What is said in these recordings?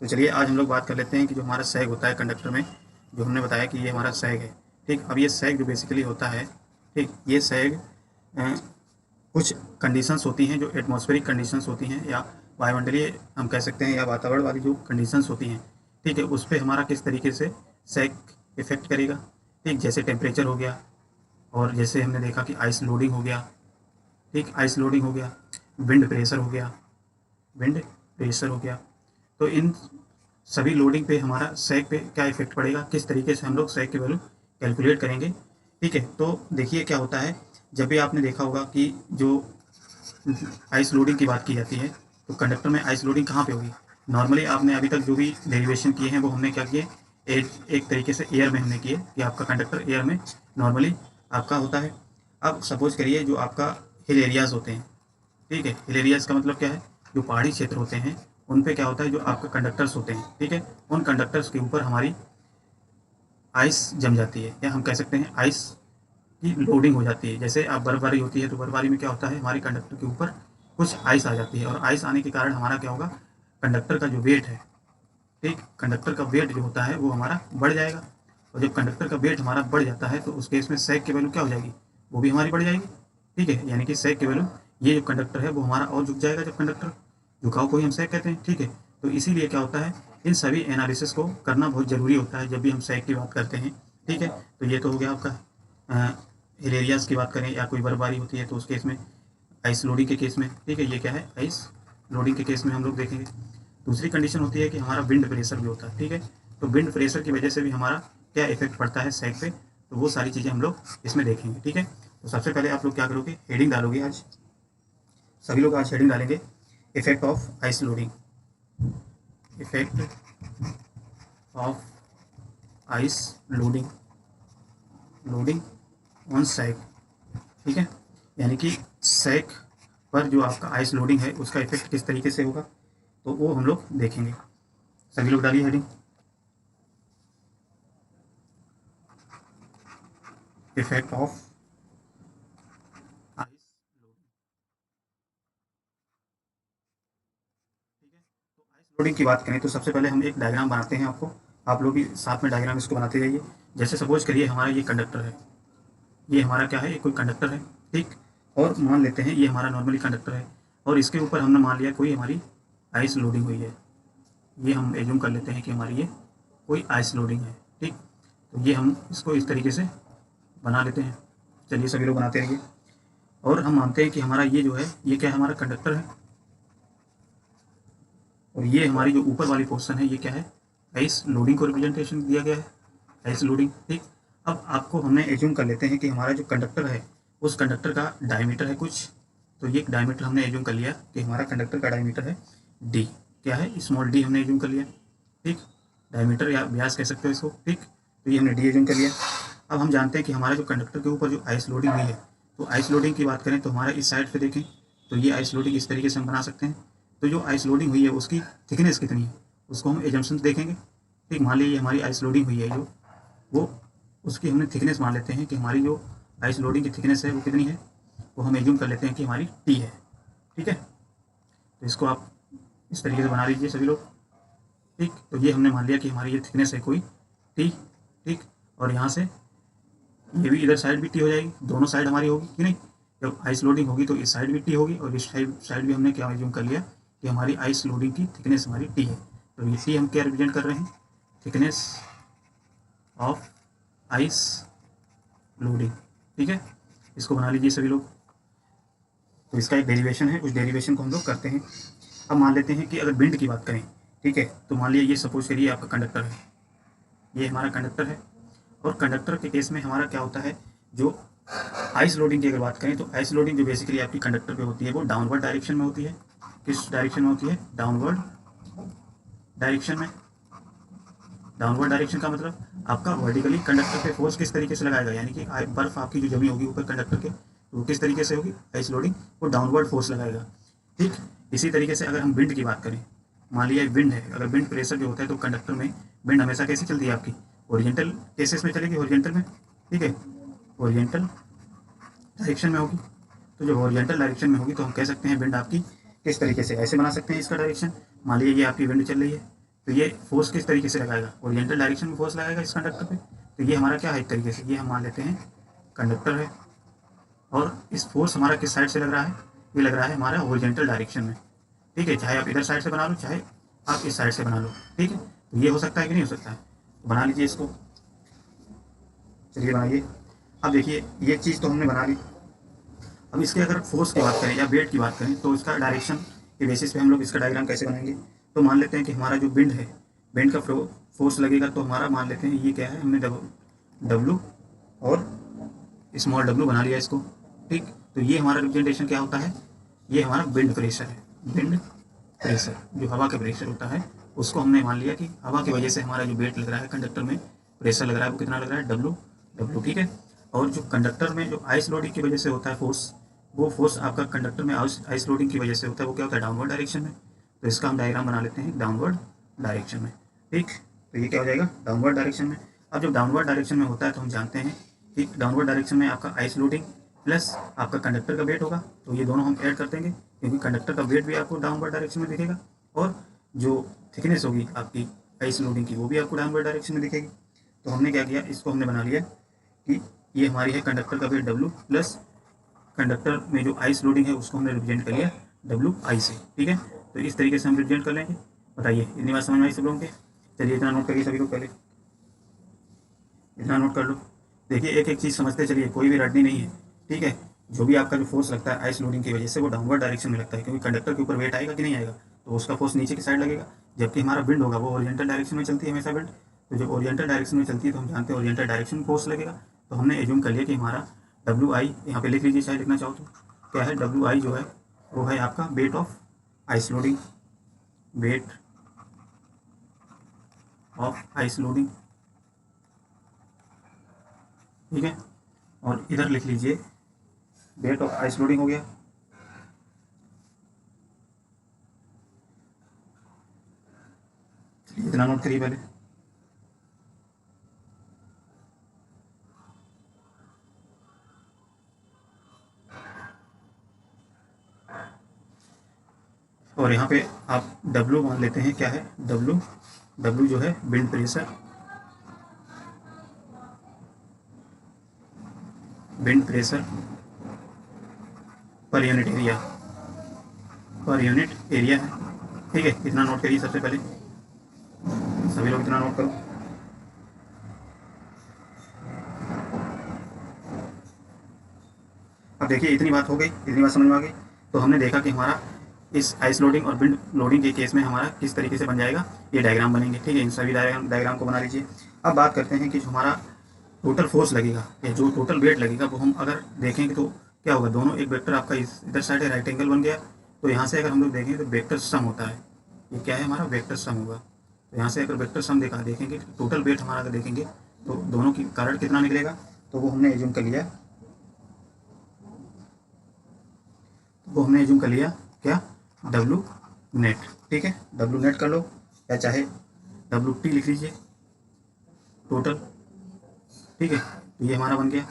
तो चलिए आज हम लोग बात कर लेते हैं कि जो हमारा सैग होता है कंडक्टर में, जो हमने बताया कि ये हमारा सैग है। ठीक, अब ये सैग जो बेसिकली होता है, ठीक, ये सैग कुछ कंडीशंस होती हैं जो एटमॉस्फेरिक कंडीशंस होती हैं या वायुमंडलीय हम कह सकते हैं या वातावरण वाली जो कंडीशंस होती हैं, ठीक है, उस पे हमारा किस तरीके से सैग इफ़ेक्ट करेगा। ठीक, जैसे टेम्परेचर हो गया और जैसे हमने देखा कि आइस लोडिंग हो गया। ठीक, आइस लोडिंग हो गया, विंड प्रेशर हो गया, विंड प्रेशर हो गया। तो इन सभी लोडिंग पे हमारा सैग पे क्या इफेक्ट पड़ेगा, किस तरीके से हम लोग सैग की वैल्यू कैलकुलेट करेंगे। ठीक है, तो देखिए क्या होता है, जब भी आपने देखा होगा कि जो आइस लोडिंग की बात की जाती है तो कंडक्टर में आइस लोडिंग कहाँ पे होगी। नॉर्मली आपने अभी तक जो भी डेरिवेशन किए हैं वो हमने क्या किए, एक तरीके से एयर में हमने किए कि आपका कंडक्टर एयर में नॉर्मली आपका होता है। अब सपोज करिए जो आपका हिल एरियाज होते हैं, ठीक है, हिल एरियाज का मतलब क्या है, जो पहाड़ी क्षेत्र होते हैं उन पे क्या होता है, जो आपके कंडक्टर्स होते हैं, ठीक है, उन कंडक्टर्स के ऊपर हमारी आइस जम जाती है या हम कह सकते हैं आइस की लोडिंग हो जाती है। जैसे आप बर्फबारी होती है तो बर्फबारी में क्या होता है, हमारे कंडक्टर के ऊपर कुछ आइस आ जाती है और आइस आने के कारण हमारा क्या होगा, कंडक्टर का जो वेट है, ठीक, कंडक्टर का वेट जो होता है वो हमारा बढ़ जाएगा। और जब कंडक्टर का वेट हमारा बढ़ जाता है तो उस केस में सैग की वैल्यू क्या हो जाएगी, वो भी हमारी बढ़ जाएगी। ठीक है, यानी कि सैग की वैल्यू, ये जो कंडक्टर है वो हमारा और झुक जाएगा। जब कंडक्टर झुकाव को ही हम सैग कहते हैं। ठीक है, तो इसीलिए क्या होता है, इन सभी एनालिसिस को करना बहुत ज़रूरी होता है जब भी हम सैग की बात करते हैं। ठीक है, तो ये तो हो गया आपका हिल एरियाज़ की बात करें या कोई बर्फबारी होती है तो उस केस में, आइस लोडिंग के केस में। ठीक है, ये क्या है, आइस लोडिंग के केस में हम लोग देखेंगे। दूसरी कंडीशन होती है कि हमारा विंड प्रेशर भी होता है। ठीक है, तो विंड प्रेशर की वजह से भी हमारा क्या इफेक्ट पड़ता है सैग पे, तो वो सारी चीज़ें हम लोग इसमें देखेंगे। ठीक है, तो सबसे पहले आप लोग क्या करोगे, हेडिंग डालोगे। आज सभी लोग आज हेडिंग डालेंगे, effect of ice loading, effect of ice loading, loading on sag. ठीक है, यानी कि सैग पर जो आपका आइस लोडिंग है उसका इफेक्ट किस तरीके से होगा, तो वो हम लोग देखेंगे। सभी लोग डालिए heading, effect of ice loading. ठीक है, तो आइस लोडिंग की बात करें तो सबसे पहले हम एक डायग्राम बनाते हैं। आपको, आप लोग भी साथ में डायग्राम इसको बनाते जाइए। जैसे सपोज करिए हमारा ये कंडक्टर है, ये हमारा क्या है, ये कोई कंडक्टर है। ठीक, और मान लेते हैं ये हमारा नॉर्मली कंडक्टर है और इसके ऊपर हमने मान लिया कोई हमारी आइस लोडिंग हुई है। ये हम एज्यूम कर लेते हैं कि हमारी ये कोई आइस लोडिंग है। ठीक, तो ये हम इसको इस तरीके से बना लेते हैं। चलिए सभी लोग बनाते रहिए। और हम मानते हैं कि हमारा ये जो है, ये क्या है, हमारा कंडक्टर है और ये हमारी जो ऊपर वाली पोर्शन है ये क्या है, आइस लोडिंग को रिप्रेजेंटेशन दिया गया है, आइस लोडिंग। ठीक, अब आपको हमने एज्यूम कर लेते हैं कि हमारा जो कंडक्टर है उस कंडक्टर का डायमीटर है कुछ, तो ये डायमीटर हमने एज्यूम कर लिया कि हमारा कंडक्टर का डायमीटर है डी। क्या है, स्मॉल डी हमने एज्यूम कर लिया। ठीक, डायमीटर या व्यास कह सकते हो इसको। ठीक, तो ये हमने डी एज्यूम कर लिया। अब हम जानते हैं कि हमारा जो कंडक्टर के ऊपर जो आइस लोडिंग हुई है, तो आइस लोडिंग की बात करें तो हमारा इस साइड पे देखें तो ये आइस लोडिंग इस तरीके से हम बना सकते हैं। तो जो आइस लोडिंग हुई है उसकी थिकनेस कितनी है उसको हम एजम्पशन देखेंगे। ठीक, मान लीजिए हमारी आइस लोडिंग हुई है जो, वो उसकी हमने थिकनेस मान लेते हैं कि हमारी जो आइस लोडिंग की थिकनेस है वो कितनी है, वो हम एज्यूम कर लेते हैं कि हमारी टी है। ठीक है, तो इसको आप इस तरीके से बना लीजिए सभी लोग। ठीक, तो ये हमने मान लिया कि हमारी ये थिकनेस है कोई टी। ठीक, और यहाँ से ये भी इधर साइड भी टी हो जाएगी, दोनों साइड हमारी होगी कि नहीं। जब आइस लोडिंग होगी तो इस साइड भी टी होगी और इस साइड भी हमने क्या एज्यूम कर लिया कि हमारी आइस लोडिंग की थिकनेस हमारी टी है। तो ये टी हम क्या रिप्रेजेंट कर रहे हैं, थिकनेस ऑफ आइस लोडिंग। ठीक है, इसको बना लीजिए सभी लोग। तो इसका एक डेरिवेशन है, उस डेरिवेशन को हम लोग करते हैं। अब मान लेते हैं कि अगर विंड की बात करें, ठीक है, तो मान लीजिए ये सपोज करिए आपका कंडक्टर है, ये हमारा कंडक्टर है और कंडक्टर के केस में हमारा क्या होता है, जो आइस लोडिंग की अगर बात करें तो आइस लोडिंग जो बेसिकली आपकी कंडक्टर पे होती है वो डाउनवर्ड डायरेक्शन में होती है। किस डायरेक्शन में होती है, डाउनवर्ड डायरेक्शन में। डाउनवर्ड डायरेक्शन का मतलब आपका वर्टिकली कंडक्टर पे फोर्स किस तरीके से लगाएगा, यानी कि बर्फ आपकी जो जमी होगी ऊपर कंडक्टर के, तो वो किस तरीके से होगी, आइस लोडिंग, वो डाउनवर्ड फोर्स लगाएगा। ठीक, इसी तरीके से अगर हम विंड की बात करें, मान लिया विंड है, अगर विंड प्रेशर जो होता है तो कंडक्टर में विंड हमेशा कैसे चलती है आपकी, ओरिजेंटल केसेस में चलेगी, ओरिजेंटल में। ठीक है, ओरिजेंटल डायरेक्शन में होगी। तो जब ओरिजेंटल डायरेक्शन में होगी तो हम कह सकते हैं विंड आपकी किस तरीके से, ऐसे बना सकते हैं इसका डायरेक्शन। मान लीजिए ये आपकी विंड चल रही है, तो ये फोर्स किस तरीके से लगाएगा, ओरिएंटल डायरेक्शन में फोर्स लगाएगा इस कंडक्टर पे। तो ये हमारा क्या है, एक तरीके से ये हम मान लेते हैं कंडक्टर है, और इस फोर्स हमारा किस साइड से लग रहा है, ये लग रहा है हमारा ओरिएंटल डायरेक्शन में। ठीक है, चाहे आप इधर साइड से बना लो, चाहे आप इस साइड से बना लो। ठीक है, तो ये हो सकता है कि नहीं हो सकता है, तो बना लीजिए इसको। चलिए बनाइए। अब देखिए ये चीज़ तो हमने बना ली। अब इसके अगर फोर्स की बात करें या वेट की बात करें, तो इसका डायरेक्शन के बेसिस पे हम लोग इसका डायग्राम कैसे बनाएंगे। तो मान लेते हैं कि हमारा जो विंड है, विंड का फोर्स लगेगा, तो हमारा मान लेते हैं ये क्या है, हमने डब्लू और स्मॉल डब्लू बना लिया इसको। ठीक, तो ये हमारा रिप्रेजेंटेशन क्या होता है, ये हमारा विंड प्रेशर है। विंड प्रेशर जो हवा का प्रेशर होता है, उसको हमने मान लिया कि हवा की वजह से हमारा जो वेट लग रहा है कंडक्टर में, प्रेशर लग रहा है, वो कितना लग रहा है, डब्लू डब्लू। ठीक है, और जो कंडक्टर में जो आइस लोडिंग की वजह से होता है फोर्स, वो फोर्स आपका कंडक्टर में आइस लोडिंग की वजह से होता है, वो क्या होता है, डाउनवर्ड डायरेक्शन में। तो इसका हम डायग्राम बना लेते हैं डाउनवर्ड डायरेक्शन में। ठीक, तो ये क्या हो जाएगा, डाउनवर्ड डायरेक्शन में। अब जब डाउनवर्ड डायरेक्शन में होता है, तो हम जानते हैं कि डाउनवर्ड डायरेक्शन में आपका आइस लोडिंग प्लस आपका कंडक्टर का वेट होगा, तो ये दोनों हम ऐड कर देंगे, क्योंकि कंडक्टर का वेट भी आपको डाउनवर्ड डायरेक्शन में दिखेगा, और जो थिकनेस होगी आपकी आइस लोडिंग की, वो भी आपको डाउनवर्ड डायरेक्शन में दिखेगी। तो हमने क्या किया, इसको हमने बना लिया कि ये हमारी है कंडक्टर का वेट डब्लू, प्लस कंडक्टर में जो आइस लोडिंग है उसको हमने रिप्रेजेंट कर लिया डब्लू आई से। ठीक है, तो इस तरीके से हम रिप्रेजेंट कर लेंगे। बताइए इतनी बात समझ में आई सब लोगों के। चलिए इतना नोट करिए सभी लोग, पहले इतना नोट कर लो। देखिए एक एक चीज़ समझते चलिए, कोई भी रटनी नहीं है। ठीक है, जो भी आपका जो फोर्स लगता है आइस लोडिंग की वजह से, वो डाउनवर्ड डायरेक्शन में लगता है, क्योंकि कंडक्टर के ऊपर वेट आएगा कि नहीं आएगा, तो उसका फोर्स नीचे की साइड लगेगा। जबकि हमारा विंड होगा वो ओरिएंटल डायरेक्शन में चलती है हमेशा विंड, तो जब ओरिएंटल डायरेक्शन में चलती है तो हम जानते हैं ओरिएंटल डायरेक्शन में फोर्स लगेगा। तो हमने एज्यूम कर लिया कि हमारा डब्ल्यू आई, यहाँ पे लिख लीजिए चाहे लिखना चाहो तो, क्या है, डब्ल्यू आई जो है वो है आपका weight of ice loading, weight of ice loading. ठीक है, और इधर लिख लीजिए वेट ऑफ आइस लोडिंग हो गया। चलिए इतना नोट करिए पहले। और यहाँ पे आप W मान लेते हैं, क्या है W, W जो है wind pressure, wind pressure per unit area, per unit area है। ठीक है, इतना नोट करिए सबसे पहले, सभी लोग इतना नोट करो। अब देखिए इतनी बात हो गई, इतनी बात समझ में आ गई। तो हमने देखा कि हमारा इस आइस लोडिंग और विंड लोडिंग के केस में हमारा किस तरीके से बन जाएगा, ये डायग्राम बनेंगे। ठीक है, इन सभी डायग्राम को बना लीजिए। अब बात करते हैं कि जो हमारा टोटल फोर्स लगेगा या जो टोटल वेट लगेगा, वो हम अगर देखेंगे तो क्या होगा, दोनों एक वेक्टर आपका इधर साइड है, राइट एंगल बन गया। तो यहाँ से अगर हम लोग देखेंगे तो वेक्टर सम होता है, ये क्या है हमारा वेक्टर सम होगा। तो यहाँ से अगर वेक्टर सम देखेंगे, टोटल वेट हमारा अगर देखेंगे, तो दोनों की कारण कितना निकलेगा, तो वो हमने एज्यूम कर लिया, क्या, डब्लू नेट। ठीक है, डब्लू नेट कर लो, या चाहे डब्लू टी लिख लीजिए टोटल। ठीक है, तो ये हमारा बन गया।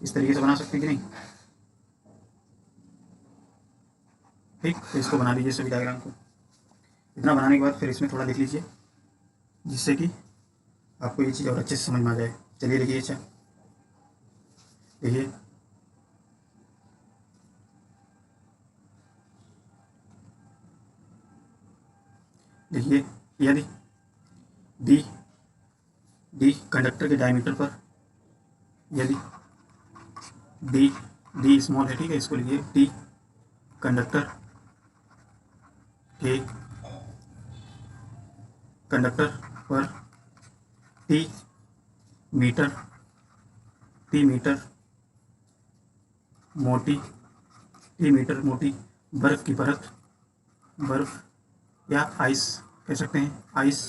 इस तरीके से बना सकते हैं कि नहीं। ठीक, तो इसको बना लीजिए सभी डायग्राम को। इतना बनाने के बाद फिर इसमें थोड़ा लिख लीजिए, जिससे कि आपको ये चीज़ और अच्छे से समझ में आ जाए। चलिए लिखिए, अच्छा देखिए, देखिए यदि डी डी कंडक्टर के डायमीटर पर, यदि डी डी स्मॉल है, ठीक है, इसको लिखिए डी कंडक्टर के कंडक्टर पर टी मीटर मोटी बर्फ की परत, बर्फ या आइस कह सकते हैं, आइस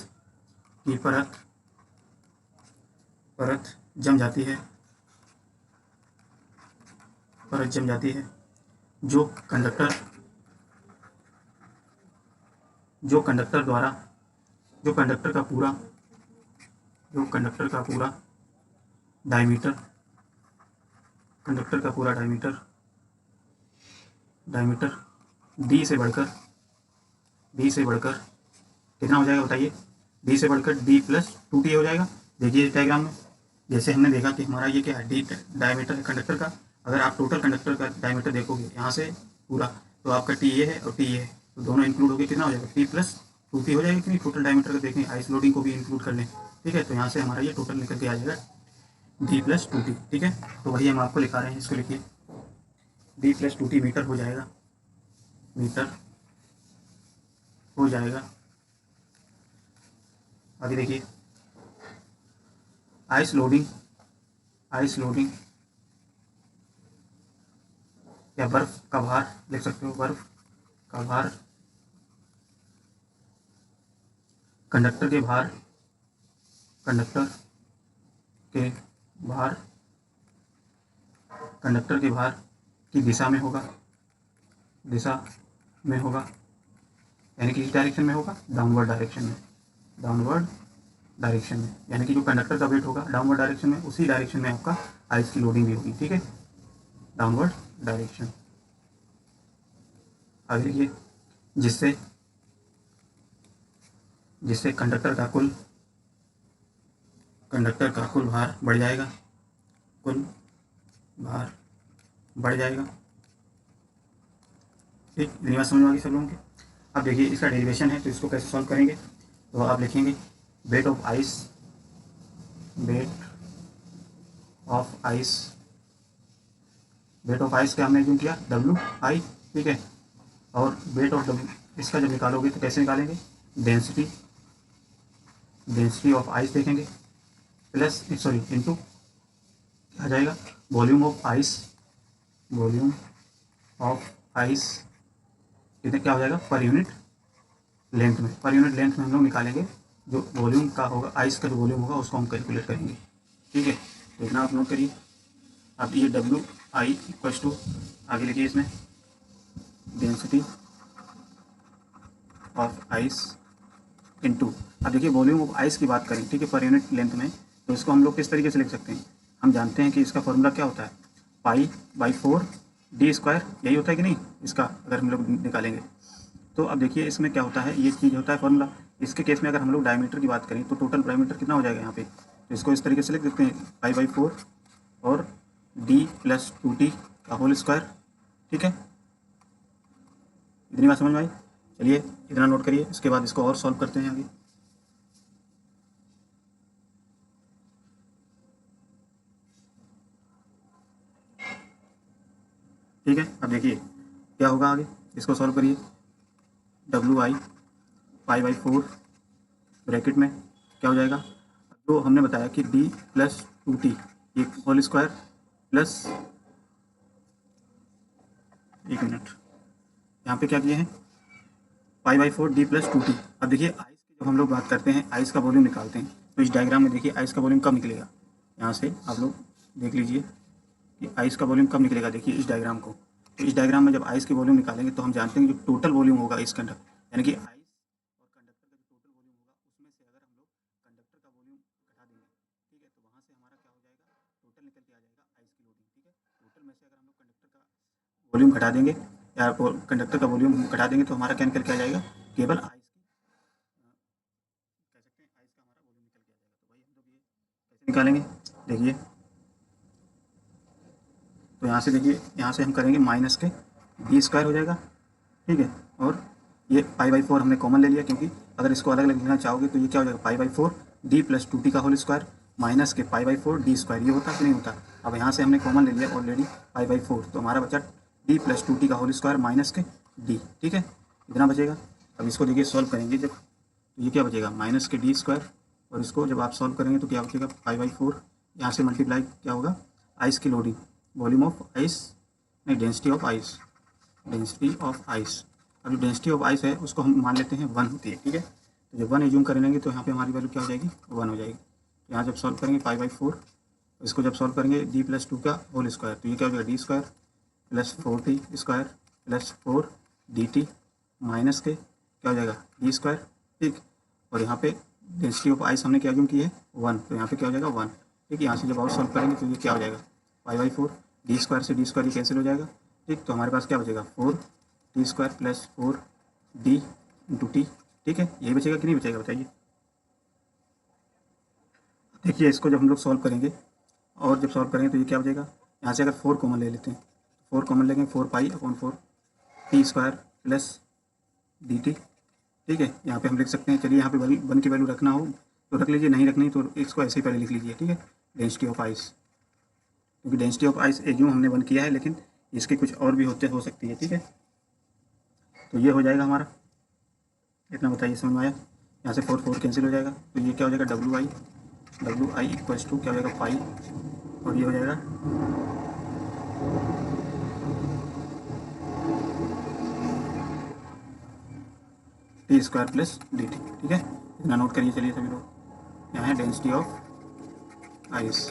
की परत जम जाती है, जो कंडक्टर द्वारा, जो कंडक्टर का पूरा डायमीटर, डी से बढ़कर कितना हो जाएगा बताइए, डी से बढ़कर डी प्लस 2t हो जाएगा। देखिए इस डायग्राम में जैसे हमने देखा कि हमारा ये क्या है, डी डायमीटर है कंडक्टर का। अगर आप टोटल कंडक्टर का डायमीटर देखोगे यहाँ से पूरा, तो आपका टी ये है और टी ये है, तो दोनों इंक्लूड होकर कितना हो जाएगा, टी प्लस 2t हो जाएगा कि नहीं। टोटल डायमीटर का देखें, आइस लोडिंग को भी इंक्लूड कर लें, ठीक है। तो यहाँ से हमारा ये टोटल निकल के आ जाएगा डी प्लस 2t, ठीक है। तो वही हम आपको लिखा रहे हैं, इसको लिखिए डी प्लस 2t मीटर हो जाएगा, मीटर हो जाएगा। आगे देखिए आइस लोडिंग, आइस लोडिंग या बर्फ का भार लिख सकते हो, बर्फ का भार, कंडक्टर के भार, कंडक्टर के भार, कंडक्टर के भार की दिशा में होगा, दिशा में होगा, यानी कि इस डायरेक्शन में होगा, डाउनवर्ड डायरेक्शन में, डाउनवर्ड डायरेक्शन में, यानी कि जो कंडक्टर का वेट होगा डाउनवर्ड डायरेक्शन में, उसी डायरेक्शन में आपका आइस की लोडिंग भी होगी, ठीक है, डाउनवर्ड डायरेक्शन। आगे देखिए जिससे जिससे कंडक्टर का कुल भार बढ़ जाएगा, कुल भार बढ़ जाएगा, ठीक। इतनी बात समझ में आ गई सब लोगों की। अब देखिए इसका डेरिवेशन है, तो इसको कैसे सॉल्व करेंगे, तो आप लिखेंगे weight of ice, weight of ice, weight of ice क्या हमने यूज किया, WI, ठीक है। और वेट ऑफ W इसका जब निकालोगे तो कैसे निकालेंगे, डेंसिटी, डेंसिटी ऑफ आइस देखेंगे प्लस सॉरी इनटू आ जाएगा volume of ice, volume of ice, कितने क्या हो जाएगा पर यूनिट लेंथ में, पर यूनिट लेंथ में हम लोग निकालेंगे जो वॉल्यूम का होगा, आइस का जो वॉल्यूम होगा उसको हम कैलकुलेट करेंगे, ठीक है। तो इतना आप नोट करिए। अब ये WI इक्वल्स टू आगे लिखिए इसमें डेंसिटी ऑफ आइस इनटू, अब देखिए वॉल्यूम ऑफ आइस की बात करें, ठीक है, पर यूनिट लेंथ में, तो इसको हम लोग किस तरीके से लिख सकते हैं, हम जानते हैं कि इसका फॉर्मूला क्या होता है, π/4d², यही होता है कि नहीं इसका, अगर हम लोग निकालेंगे तो। अब देखिए इसमें क्या होता है, ये चीज़ होता है फॉर्मूला। इसके केस में अगर हम लोग डायमीटर की बात करें तो टोटल डायमीटर कितना हो जाएगा यहाँ पे, तो इसको इस तरीके से लिख देते हैं π/4 और d + 2t का होल स्क्वायर, ठीक है। इतनी बात समझ में आई। चलिए इतना नोट करिए, इसके बाद इसको और सॉल्व करते हैं आगे। ठीक है, अब देखिए क्या होगा आगे, इसको सॉल्व करिए। WI π/4 ब्रैकेट में क्या हो जाएगा, जो हमने बताया कि d + 2t ये होल स्क्वायर प्लस, एक मिनट, यहाँ पे क्या किए हैं π/4 d + 2t। अब देखिए आइस की जब हम लोग बात करते हैं, आइस का वॉल्यूम निकालते हैं, तो इस डायग्राम में देखिए आइस का वॉल्यूम कब निकलेगा, यहाँ से आप लोग देख लीजिए कि आइस का वॉल्यूम कब निकलेगा। देखिए इस डायग्राम को, तो इस डायग्राम में जब आइस की वॉल्यूम निकालेंगे तो हम जानते हैं कि जो टोटल वॉल्यूम होगा इस कंडक्टर, यानी कि आइस और कंडक्टर का जो टोटल वॉल्यूम होगा उसमें से अगर हम लोग कंडक्टर का वॉल्यूम घटा देंगे, ठीक है, तो वहाँ से हमारा क्या हो जाएगा, टोटल निकल के आ जाएगा आइस की लोडिंग, ठीक है। टोटल में से अगर हम लोग कंडक्टर का वॉल्यूम घटा देंगे या कंडक्टर का वॉल्यूम घटा देंगे तो हमारा क्या निकल के आ जाएगा, केवल आइस की कह सकते हैं आइस का हमारा वॉल्यूम निकल के आ जाएगा। तो भाई हम लोग ये कैसे निकालेंगे, देखिए तो यहाँ से देखिए, यहाँ से हम करेंगे माइनस के d² हो जाएगा, ठीक है। और ये π/4 हमने कॉमन ले लिया, क्योंकि अगर इसको अलग अलग लेना चाहोगे तो ये क्या हो जाएगा π/4 d + 2t का होल स्क्वायर माइनस के π/4 d², ये होता कि नहीं होता। अब यहाँ से हमने कॉमन ले लिया ऑलरेडी π/4, तो हमारा बचा d + 2t का होल स्क्वायर माइनस के d, ठीक है, इतना बचेगा। अब इसको देखिए सॉल्व करेंगे जब, तो ये क्या बचेगा माइनस के d², और इसको जब आप सॉल्व करेंगे तो क्या बचेगा π/4, यहाँ से मल्टीप्लाई क्या होगा आइस की लोडिंग, वॉल्यूम ऑफ आइस नहीं density of ice, density of ice. अब जो डेंसिटी ऑफ आइस है उसको हम मान लेते हैं 1 होती है, ठीक है। तो जब 1 एज्यूम करेंगे तो यहाँ पे हमारी वैल्यू क्या हो जाएगी 1 हो जाएगी। यहाँ जब सॉल्व करेंगे π/4, इसको जब सॉल्व करेंगे d + 2 का होल स्क्वायर, तो ये क्या हो जाएगा d² + 4t² + 4dt माइनस के क्या हो जाएगा d², ठीक। और यहाँ पे डेंसिटी ऑफ आइस हमने क्या एज्यूम की है 1, तो यहाँ पे क्या हो जाएगा 1, ठीक। यहाँ से जब और सॉल्व करेंगे तो ये क्या हो जाएगा π/4 d² से d² ये कैंसिल हो जाएगा, ठीक। तो हमारे पास क्या बचेगा 4t² + 4d × t, ठीक है। यही बचेगा कि नहीं बचेगा बताइए। देखिए इसको जब हम लोग सॉल्व करेंगे और जब सॉल्व करेंगे तो ये क्या हो जाएगा, यहाँ से अगर 4 कॉमन ले लेते हैं, 4 कॉमन लेंगे 4π/4 t² प्लस dt। ठीक है, यहाँ पे हम लिख सकते हैं, चलिए यहाँ पे 1 की वैल्यू रखना हो तो रख लीजिए, नहीं रखनी तो इसको ऐसे ही पहले लिख लीजिए। ठीक है, डेंसिटी ऑफ आइस, क्योंकि डेंसिटी ऑफ आइस एज्यूम हमने 1 किया है, लेकिन इसके कुछ और भी हो सकती है। ठीक है, तो ये हो जाएगा हमारा, इतना बताइए समझ में आया। यहाँ से 4 कैंसिल हो जाएगा, तो ये क्या हो जाएगा WI इक्वल्स टू क्या हो जाएगा पाई, और ये हो जाएगा t² प्लस dt। ठीक है, इतना नोट करिए। चलिए सभी लोग, यहाँ है density of ice,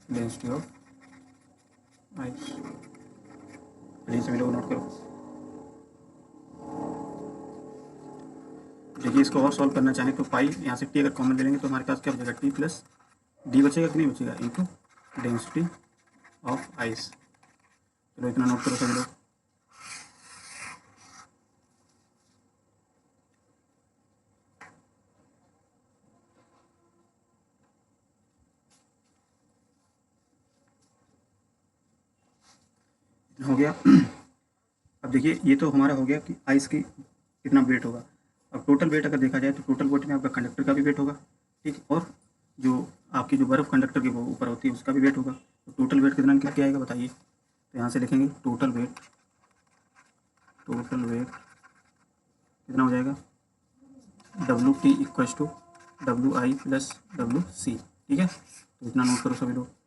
density of ice, चलिए सभी लोग नोट करो। देखिए इसको और सॉल्व करना चाहें तो पाई, यहाँ से टी अगर कॉमन ले लेंगे तो हमारे पास क्या बचेगा, टी प्लस डी बचेगा कि नहीं बचेगा, इंटू डेंसिटी ऑफ आइस। चलो इतना नोट करो सभी लोग। हो गया। अब देखिए ये तो हमारा हो गया कि आइस की कितना वेट होगा। अब टोटल वेट अगर देखा जाए तो टोटल वेट में आपका कंडक्टर का भी वेट होगा, ठीक, और जो आपकी जो बर्फ़ कंडक्टर के ऊपर होती है उसका भी वेट होगा। तो टोटल वेट कितना क्या आएगा बताइए। तो यहाँ से लिखेंगे टोटल वेट कितना हो जाएगा, WT equals to WI plus WC। ठीक है, तो इतना नोट करो सभी लोग।